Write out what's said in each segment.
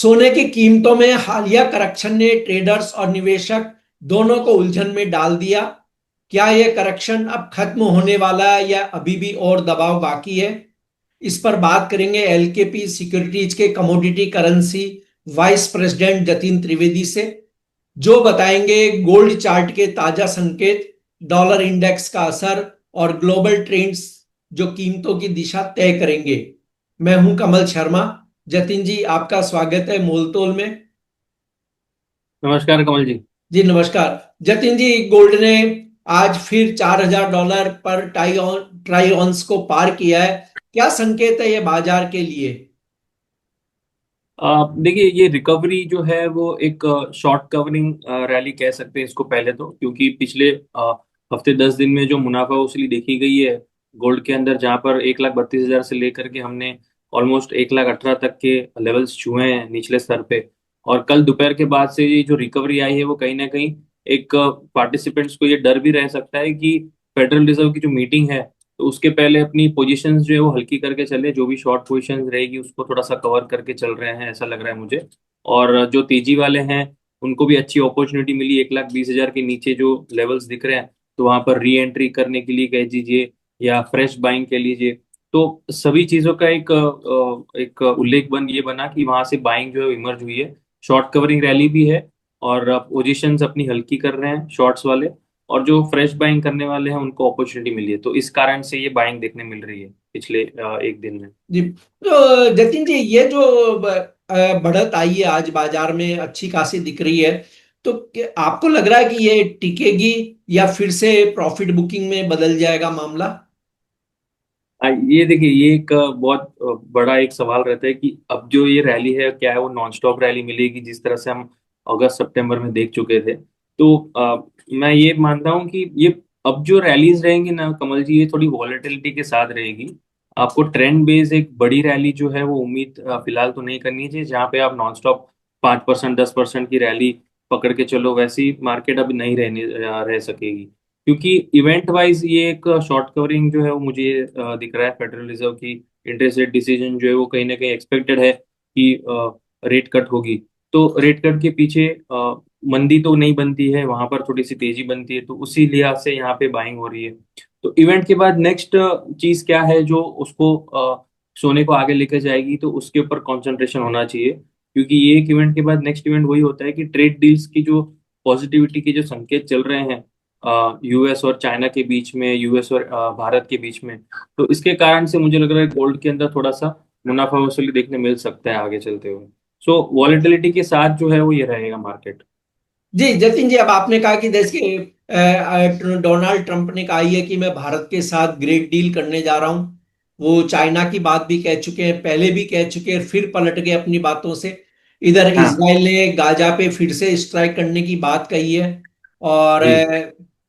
सोने की कीमतों में हालिया करेक्शन ने ट्रेडर्स और निवेशक दोनों को उलझन में डाल दिया। क्या यह करेक्शन अब खत्म होने वाला है या अभी भी और दबाव बाकी है? इस पर बात करेंगे एलकेपी सिक्योरिटीज के commodity currency vice president Jatin Trivedi से, जो बताएंगे गोल्ड चार्ट के ताजा संकेत, डॉलर इंडेक्स का असर और ग्लोबल ट्रेंड्स जो कीमतों की दिशा तय करेंगे। मैं हूं कमल शर्मा। जतिन जी, आपका स्वागत है मोलतोल में। नमस्कार कमल जी। जी नमस्कार। जतिन जी, गोल्ड ने आज फिर $4,000 पर ट्राई ऑन्स को पार किया है। क्या संकेत है ये बाजार के लिए? देखिए, ये रिकवरी जो है वो एक शॉर्ट कवरिंग रैली कह सकते हैं इसको पहले तो, क्योंकि पिछले हफ्ते 10 दिन में जो मुनाफा वसूली देखी गई है गोल्ड के अंदर, जहां पर 1,32,000 से लेकर के हमने ऑलमोस्ट 1,18,000 तक के लेवल्स छुए हैं निचले स्तर पे। और कल दोपहर के बाद से ये जो रिकवरी आई है वो कहीं ना कहीं एक पार्टिसिपेंट्स को ये डर भी रह सकता है कि फेडरल रिजर्व की जो मीटिंग है तो उसके पहले अपनी पोजीशंस जो है वो हल्की करके चले, जो भी शॉर्ट पोजीशंस रहेगी उसको थोड़ा सा कवर करके चल रहे हैं ऐसा लग रहा है मुझे। और जो तेजी वाले हैं उनको भी अच्छी अपॉर्चुनिटी मिली, 1,20,000 के नीचे जो लेवल्स दिख रहे हैं तो वहां पर री एंट्री करने के लिए कह दीजिए या फ्रेश बाइंग कह लीजिए। तो सभी चीजों का एक उल्लेख ये बना कि वहां से बाइंग जो है इमर्ज हुई है। शॉर्ट कवरिंग रैली भी है और पोजीशंस अपनी हल्की कर रहे हैं शॉर्ट्स वाले, और जो फ्रेश बाइंग करने वाले हैं उनको अपॉर्चुनिटी मिली है, तो इस कारण से ये बाइंग देखने मिल रही है पिछले एक दिन में। जी, तो जतिन जी, ये जो बढ़त आई है आज बाजार में अच्छी खासी दिख रही है, तो आपको लग रहा है कि ये टिकेगी या फिर से प्रॉफिट बुकिंग में बदल जाएगा मामला? ये देखिए, ये एक बहुत बड़ा एक सवाल रहता है कि अब जो ये रैली है क्या है वो नॉन स्टॉप रैली मिलेगी जिस तरह से हम अगस्त सितंबर में देख चुके थे। तो मैं ये मानता हूँ कि ये अब जो रैलीज रहेंगी ना कमल जी, ये थोड़ी वॉलेटिलिटी के साथ रहेगी। आपको ट्रेंड बेस्ड एक बड़ी रैली जो है वो उम्मीद फिलहाल तो नहीं करनी चाहिए, जहाँ पे आप नॉन स्टॉप 5% 10% की रैली पकड़ के चलो, वैसी मार्केट अब नहीं रह सकेगी। क्योंकि इवेंट वाइज ये एक शॉर्ट कवरिंग जो है वो मुझे दिख रहा है। फेडरल रिजर्व की इंटरेस्ट रेट डिसीजन जो है वो कहीं ना कहीं एक्सपेक्टेड है कि रेट कट होगी। तो रेट कट के पीछे मंदी तो नहीं बनती है, वहां पर थोड़ी सी तेजी बनती है, तो उसी लिहाज से यहाँ पे बाइंग हो रही है। तो इवेंट के बाद नेक्स्ट चीज क्या है जो उसको सोने को आगे लेकर जाएगी, तो उसके ऊपर कंसंट्रेशन होना चाहिए। क्योंकि ये एक इवेंट के बाद नेक्स्ट इवेंट वही होता है कि ट्रेड डील्स की जो पॉजिटिविटी के जो संकेत चल रहे हैं यूएस और चाइना के बीच में, यूएस और भारत के बीच में, तो इसके कारण से मुझे लग रहा है गोल्ड के अंदर थोड़ा सा मुनाफा वसूली देखने मिल सकता है आगे चलते हुए। सो वॉलेटिलिटी के साथ जो है वो ये रहेगा मार्केट। जी जतिन जी, अब आपने कहा कि देश के डोनाल्ड ट्रंप ने कहा ही है कि मैं भारत के साथ ग्रेट डील करने जा रहा हूं। वो चाइना की बात भी कह चुके हैं, पहले भी कह चुके हैं, फिर पलट गए अपनी बातों से। इधर हाँ। इसराइल ने गाजा पे फिर से स्ट्राइक करने की बात कही है। और जी।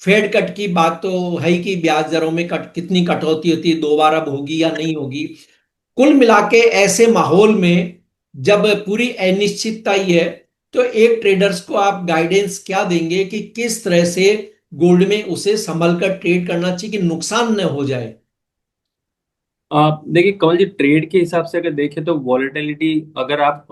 फेड कट की बात तो है ही कि ब्याज दरों में कट कितनी कटौती होती है, 2 बार अब होगी या नहीं होगी। कुल मिला के ऐसे माहौल में जब पूरी अनिश्चितता ही है, तो एक ट्रेडर्स को आप गाइडेंस क्या देंगे कि किस तरह से गोल्ड में उसे संभल कर ट्रेड करना चाहिए कि नुकसान न हो जाए? देखिए कमल जी, ट्रेड के हिसाब से अगर देखें तो वॉलेटिलिटी अगर आप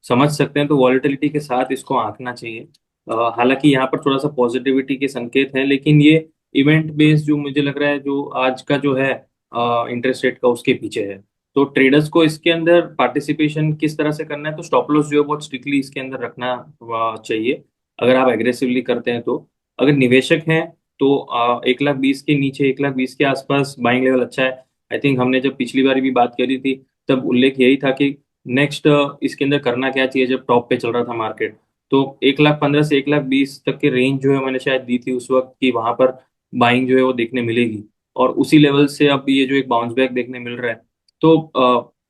समझ सकते हैं तो वॉलेटिलिटी के साथ इसको आंकना चाहिए। हालांकि यहाँ पर थोड़ा सा पॉजिटिविटी के संकेत हैं, लेकिन ये इवेंट बेस्ड जो मुझे लग रहा है जो आज का जो है इंटरेस्ट रेट का उसके पीछे है। तो ट्रेडर्स को इसके अंदर पार्टिसिपेशन किस तरह से करना है, तो स्टॉप लॉस जो है बहुत स्ट्रिक्टली इसके अंदर रखना चाहिए अगर आप एग्रेसिवली करते हैं तो। अगर निवेशक हैं तो 1,20,000 के नीचे, 1,20,000 के आसपास बाइंग लेवल अच्छा है। आई थिंक हमने जब पिछली बार भी बात करी थी तब उल्लेख यही था कि नेक्स्ट इसके अंदर करना क्या चाहिए जब टॉप पे चल रहा था मार्केट। तो 1,15,000 से 1,20,000 तक की रेंज जो है मैंने शायद दी थी उस वक्त की, वहां पर बाइंग जो है वो देखने मिलेगी। और उसी लेवल से अब ये जो एक बाउंस बैक देखने मिल रहा है, तो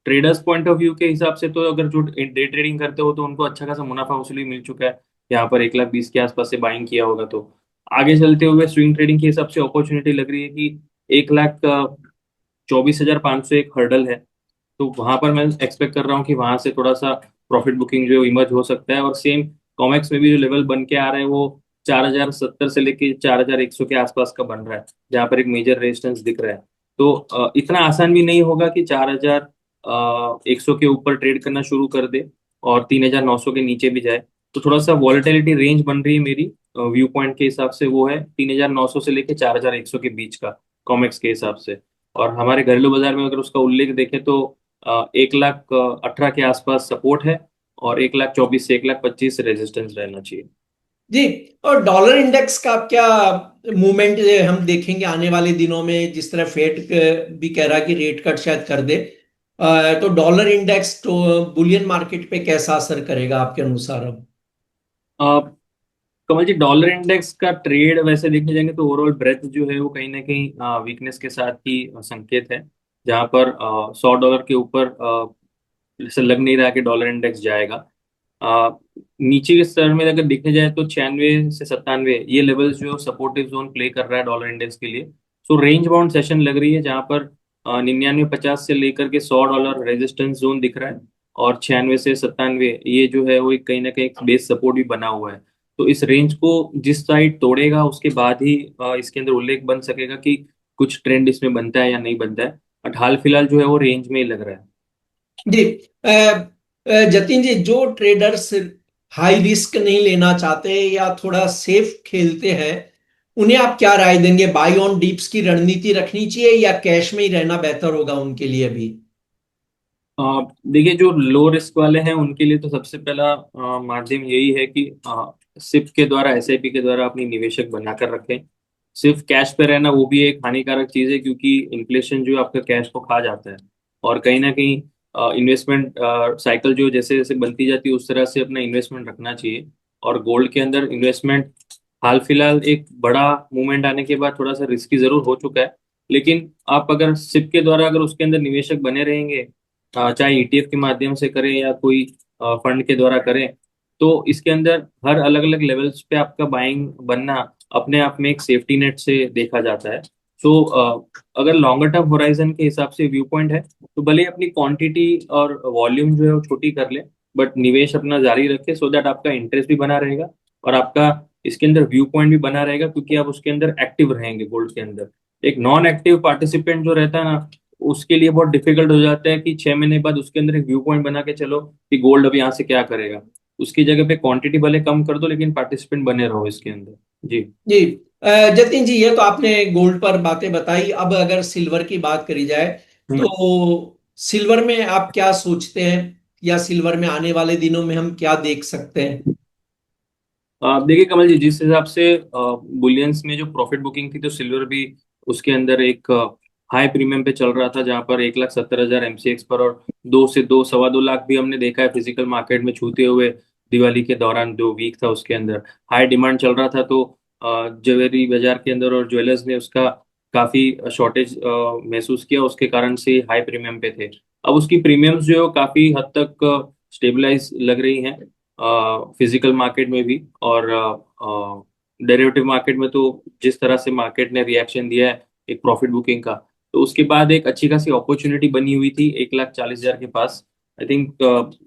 ट्रेडर्स पॉइंट ऑफ व्यू के हिसाब से तो अगर जो डे ट्रेडिंग करते हो तो उनको अच्छा खासा मुनाफा वसूली मिल चुका है। यहाँ पर 1,20,000 के आसपास से बाइंग किया होगा, तो आगे चलते हुए स्विंग ट्रेडिंग के हिसाब से अपॉर्चुनिटी लग रही है कि 1,24,500 एक हर्डल है। तो वहां पर मैं एक्सपेक्ट कर रहा हूँ कि वहां से थोड़ा सा प्रॉफिट बुकिंग जो इमर्ज हो सकता है। और सेम कॉमेक्स में भी जो लेवल बन के आ रहा है वो 4,070 से लेके 4,100 के आसपास का बन रहा है, जहाँ पर एक मेजर रेजिस्टेंस दिख रहा है। तो इतना आसान भी नहीं होगा कि 4,100 के ऊपर ट्रेड करना शुरू कर दे। और 3,900 के नीचे भी जाए, तो थोड़ा सा वॉलेटिलिटी रेंज बन रही है मेरी व्यू पॉइंट के हिसाब से, वो है 3,900 से लेके 4,100 के बीच का, कॉमेक्स के हिसाब से। और हमारे घरेलू बाजार में अगर उसका उल्लेख देखें तो 1,18,000 के आसपास सपोर्ट है, और 1,24,000 से 1,25,000 रेजिस्टेंस रहना चाहिए। जी। और डॉलर इंडेक्स का आप क्या मूवमेंट हम देखेंगे आने वाले दिनों में, जिस तरह फेड भी कह रहा है कि रेट कट शायद कर दे, तो डॉलर इंडेक्स तो बुलियन मार्केट पे कैसा असर करेगा आपके अनुसार अब? अ, कमल जी, डॉलर इंडेक्स का ट्रेड वैसे देखने जाएंगे तो ओवरऑल ब्रेथ जो है वो कहीं ना कहीं वीकनेस के साथ ही संकेत है, जहां पर $100 के ऊपर जैसे लग नहीं रहा कि डॉलर इंडेक्स जाएगा। आ, नीचे के स्तर में अगर देखने जाए तो 96 से 97 ये लेवल्स जो सपोर्टिव जोन प्ले कर रहा है डॉलर इंडेक्स के लिए। सो रेंज बाउंड सेशन लग रही है, जहां पर 99-50 से लेकर के $100 रेजिस्टेंस जोन दिख रहा है, और 96 से 97 ये जो है वो एक कहीं ना कहीं बेस सपोर्ट भी बना हुआ है। तो इस रेंज को जिस साइड तोड़ेगा उसके बाद ही इसके अंदर उल्लेख बन सकेगा कि कुछ ट्रेंड इसमें बनता है या नहीं बनता है। बट हाल फिलहाल जो है वो रेंज में ही लग रहा है। जी। जतिन जी, जो ट्रेडर्स हाई रिस्क नहीं लेना चाहते या थोड़ा सेफ खेलते हैं, उन्हें आप क्या राय देंगे? बाई ऑन डिप्स की रणनीति रखनी चाहिए या कैश में ही रहना बेहतर होगा उनके लिए भी? देखिए, जो लो रिस्क वाले हैं उनके लिए तो सबसे पहला माध्यम यही है कि सिप के द्वारा, एसआईपी के द्वारा अपनी निवेशक बनाकर रखें। सिर्फ कैश पे रहना वो भी एक हानिकारक चीज है, क्योंकि इन्फ्लेशन जो है आपका कैश को खा जाता है। और कहीं ना कहीं इन्वेस्टमेंट साइकिल जो जैसे जैसे बनती जाती है उस तरह से अपना इन्वेस्टमेंट रखना चाहिए। और गोल्ड के अंदर इन्वेस्टमेंट हाल फिलहाल एक बड़ा मूवमेंट आने के बाद थोड़ा सा रिस्की जरूर हो चुका है, लेकिन आप अगर सिप के द्वारा अगर उसके अंदर निवेशक बने रहेंगे, चाहे ईटीएफ के माध्यम से करें या कोई फंड के द्वारा करें, तो इसके अंदर हर अलग अलग लेवल्स पे आपका बाइंग बनना अपने आप में एक सेफ्टी नेट से देखा जाता है। सो अगर लॉन्गर टर्म होराइजन के हिसाब से व्यू पॉइंट है, तो भले ही अपनी क्वांटिटी और वॉल्यूम जो है वो छोटी कर ले, बट निवेश अपना जारी रखे, सो दैट आपका इंटरेस्ट भी बना रहेगा और आपका इसके अंदर व्यू पॉइंट भी बना रहेगा, क्योंकि आप उसके अंदर एक्टिव रहेंगे गोल्ड के अंदर। एक नॉन एक्टिव पार्टिसिपेंट जो रहता है ना, उसके लिए बहुत डिफिकल्ट हो जाता है कि 6 महीने बाद उसके अंदर एक व्यू पॉइंट बना के चलो कि गोल्ड अब यहाँ से क्या करेगा। उसकी जगह पे क्वांटिटी भले कम कर दो, लेकिन पार्टिसिपेंट बने रहो इसके अंदर। जी। जी। जतिन जी, ये तो आपने गोल्ड पर बातें बताई। अब अगर सिल्वर की बात करी जाए, हम्म। तो सिल्वर में आप क्या सोचते हैं, या सिल्वर में आने वाले दिनों में हम क्या देख सकते हैं? देखिए कमल जी, जिस हिसाब से बुलियंस में जो प्रॉफिट बुकिंग थी, तो सिल्वर भी उसके अंदर एक हाई प्रीमियम पे चल रहा था, जहां पर 1,70,000 एमसीएक्स पर, और 2 से 2 सवा 2 लाख भी हमने देखा है फिजिकल मार्केट में छूते हुए दिवाली के दौरान जो वीक था उसके अंदर। हाई डिमांड चल रहा था, तो ज्वेलरी बाजार के अंदर और ज्वेलर्स ने उसका काफी शॉर्टेज महसूस किया, उसके कारण से हाई प्रीमियम पे थे। अब उसकी प्रीमियम्स जो है वो काफी हद तक स्टेबलाइज लग रही हैं फिजिकल मार्केट में भी, और डेरिवेटिव मार्केट में तो जिस तरह से मार्केट ने रिएक्शन दिया है एक प्रॉफिट बुकिंग का, तो उसके बाद एक अच्छी खासी अपॉर्चुनिटी बनी हुई थी 1,40,000 के पास। आई थिंक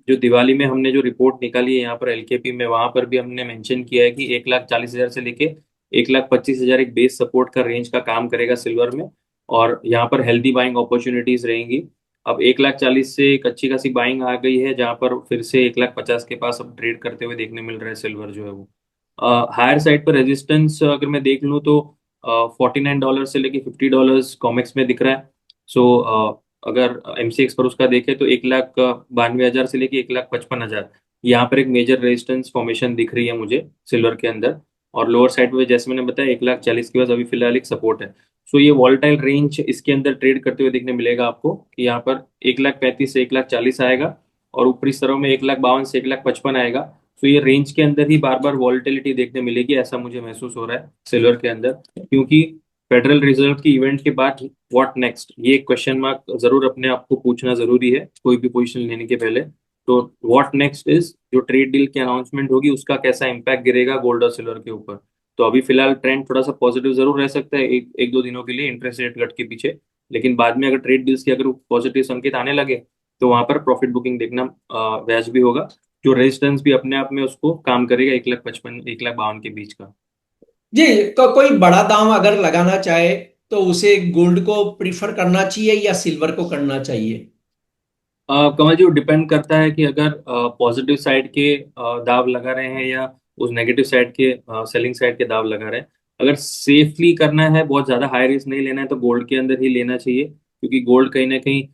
जो दिवाली में हमने जो रिपोर्ट निकाली है यहाँ पर एलकेपी में, वहां पर भी हमने मेंशन किया है कि 1,40,000 से लेके 1,25,000 एक बेस सपोर्ट का रेंज का काम करेगा सिल्वर में, और यहाँ पर हेल्दी बाइंग अपॉर्चुनिटीज रहेंगी। अब 1,40,000 से एक अच्छी खासी बाइंग आ गई है, जहां पर फिर से 1,50,000 के पास अब ट्रेड करते हुए देखने मिल रहा है सिल्वर जो है वो। हायर साइड पर रेजिस्टेंस अगर मैं देख लूँ तो $49 से लेके $50 कॉमेक्स में दिख रहा है। सो अगर एमसीएक्स पर उसका देखें तो 1,92,000 से लेके 1,55,000 यहाँ पर एक मेजर रेजिस्टेंस फॉर्मेशन दिख रही है मुझे सिल्वर के अंदर। और लोअर साइड पे जैसे मैंने बताया 1,40,000 के पास अभी फिलहाल एक सपोर्ट है। सो ये वॉलेटाइल रेंज इसके अंदर ट्रेड करते हुए देखने मिलेगा आपको, कि यहाँ पर 1,35,000 से 1,40,000 आएगा, और ऊपरी स्तरों में 1,52,000 से 1,55,000 आएगा। तो ये रेंज के अंदर ही बार बार वॉलेटिलिटी देखने मिलेगी, ऐसा मुझे महसूस हो रहा है सिल्वर के अंदर, क्योंकि फेडरल रिजर्व की इवेंट के बाद व्हाट नेक्स्ट, ये क्वेश्चन मार्क जरूर अपने आप को पूछना जरूरी है कोई भी पोजीशन लेने के पहले। तो व्हाट नेक्स्ट इज, जो ट्रेड डील की अनाउंसमेंट होगी उसका कैसा इंपैक्ट गिरेगा गोल्ड और सिल्वर के ऊपर। तो अभी फिलहाल ट्रेंड थोड़ा सा पॉजिटिव जरूर रह सकता है एक एक दो दिनों के लिए इंटरेस्ट रेट कट के पीछे, लेकिन बाद में अगर ट्रेड डील्स के अगर पॉजिटिव संकेत आने लगे, तो वहां पर प्रॉफिट बुकिंग देखना वाजिबी होगा। जो रेजिस्टेंस भी अपने आप में उसको काम करेगा 1,55,000 1,52,000 के बीच का। जी। तो कोई बड़ा दांव अगर लगाना चाहे, तो उसे गोल्ड को प्रिफर करना चाहिए या सिल्वर को करना चाहिए? कमल जी, वो डिपेंड करता है कि अगर पॉजिटिव साइड के दाव लगा रहे हैं या उस नेगेटिव साइड के सेलिंग साइड के दाव लगा रहे हैं। अगर सेफली करना है, बहुत ज्यादा हाई रिस्क नहीं लेना है, तो गोल्ड के अंदर ही लेना चाहिए, क्योंकि गोल्ड कहीं ना कहीं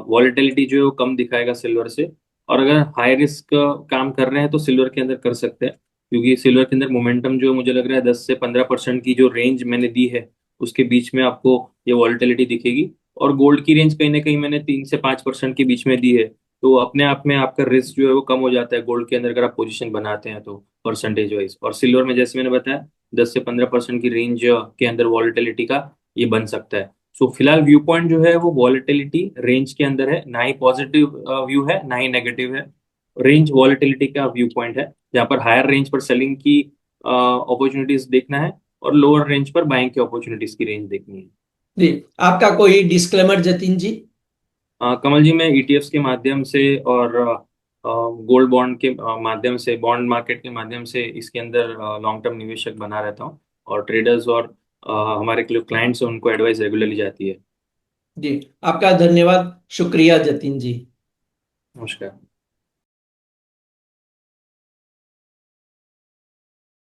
वॉलेटिलिटी जो है वो कम दिखाएगा सिल्वर से। और अगर हाई रिस्क काम कर रहे हैं तो सिल्वर के अंदर कर सकते हैं, क्योंकि सिल्वर के अंदर मोमेंटम जो मुझे लग रहा है 10 से 15% की जो रेंज मैंने दी है उसके बीच में आपको ये वॉलेटिलिटी दिखेगी। और गोल्ड की रेंज कहीं ना कहीं मैंने 3 से 5% के बीच में दी है। तो अपने आप में आपका रिस्क जो है वो कम हो जाता है गोल्ड के अंदर, अगर आप पोजीशन बनाते हैं तो परसेंटेज वाइज। और सिल्वर में जैसे मैंने बताया 10 से 15% की रेंज के अंदर वॉलेटिलिटी का ये बन सकता है। सो फिलहाल व्यू पॉइंट जो है वो वॉलेटिलिटी रेंज के अंदर है, ना ही पॉजिटिव व्यू है ना ही नेगेटिव है। रेंज वॉलेटिलिटी का व्यू पॉइंट है, जहाँ पर हायर रेंज पर सेलिंग की अपॉर्चुनिटीज देखना है और लोअर रेंज पर बाइंग की अपॉर्चुनिटीज की रेंज देखनी है। जी, आपका कोई डिस्क्लेमर जतिन जी? कमल जी, मैं ईटीएफ्स के माध्यम से और गोल्ड बॉन्ड के माध्यम से, बॉन्ड मार्केट के माध्यम से इसके अंदर लॉन्ग टर्म निवेशक बना रहता हूँ। और ट्रेडर्स और हमारे जो क्लाइंट्स हैं उनको एडवाइस रेगुलरली जाती है। जी, आपका धन्यवाद, शुक्रिया जतिन जी। नमस्कार।